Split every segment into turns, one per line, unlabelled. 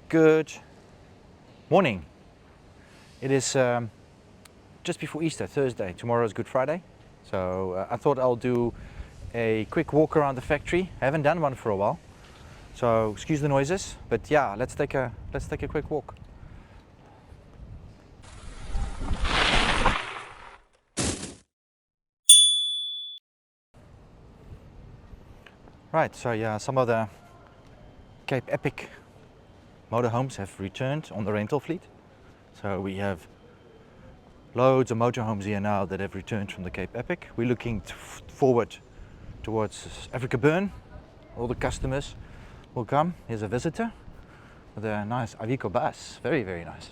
Good morning. It is just before Easter, Thursday. Tomorrow is Good Friday. So I thought I'll do a quick walk around the factory. I haven't done one for a while. So excuse the noises, but yeah, let's take a quick walk. Right, so yeah, some of the Cape Epic motorhomes have returned on the rental fleet. So we have loads of motorhomes here now that have returned from the Cape Epic. We're looking forward towards Africa Burn. All the customers will come. Here's a visitor with a nice Iveco bus. Very, very nice.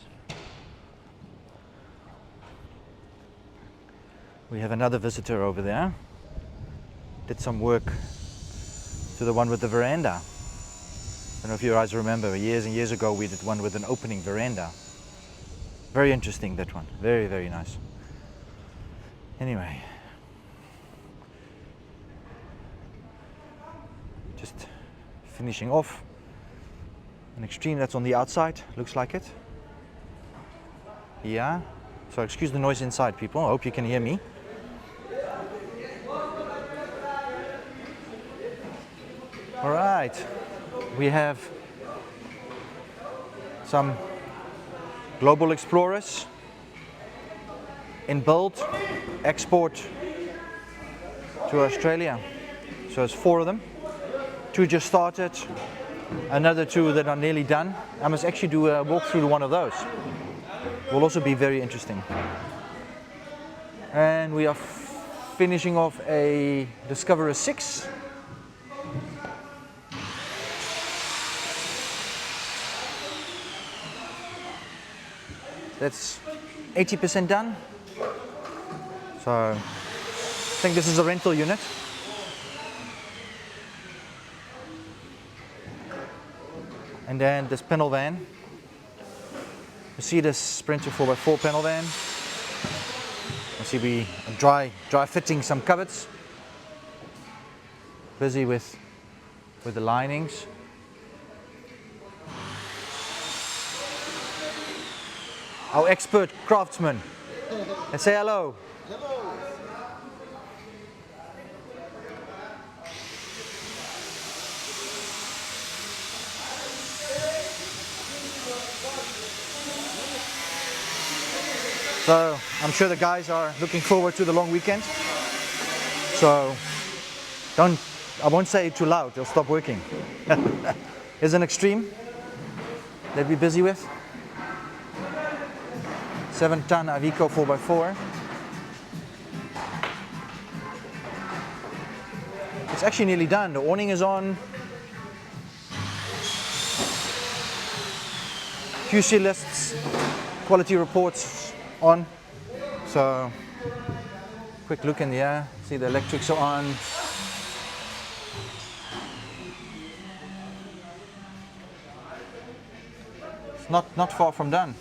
We have another visitor over there. Did some work to the one with the veranda. I don't know if you guys remember, years and years ago we did one with an opening veranda. Very interesting, that one. Very, very nice. Anyway, just finishing off an Extreme that's on the outside, looks like it. Yeah, so excuse the noise inside, people. I hope you can hear me. All right, we have some Global Explorers in build, export to Australia. So it's 4 of them. 2 just started, another 2 that are nearly done. I must actually do a walk through one of those. Will also be very interesting. And we are finishing off a Discoverer 6. That's 80% done. So I think this is a rental unit. And then this panel van. You see this Sprinter 4x4 panel van. You see we dry fitting some cupboards. Busy with the linings. Our expert craftsman. Let's say hello.
Hello.
So I'm sure the guys are looking forward to the long weekend. So I won't say it too loud, they'll stop working. Here's an Extreme that we're busy with. 7-ton Iveco 4x4. It's actually nearly done. The awning is on. QC lists, quality reports on. So, quick look in the air. See the electrics are on. It's not far from done.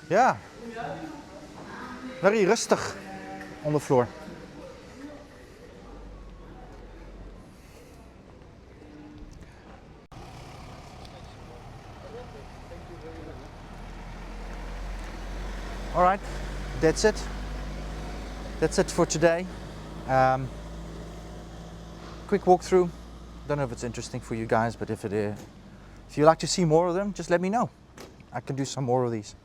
Ja, very rustig on the floor. All right, that's it. That's it for today. Quick walkthrough. Don't know if it's interesting for you guys, but if it is, if you'd like to see more of them, just let me know. I can do some more of these.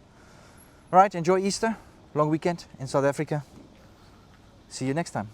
All right, enjoy Easter, long weekend in South Africa. See you next time.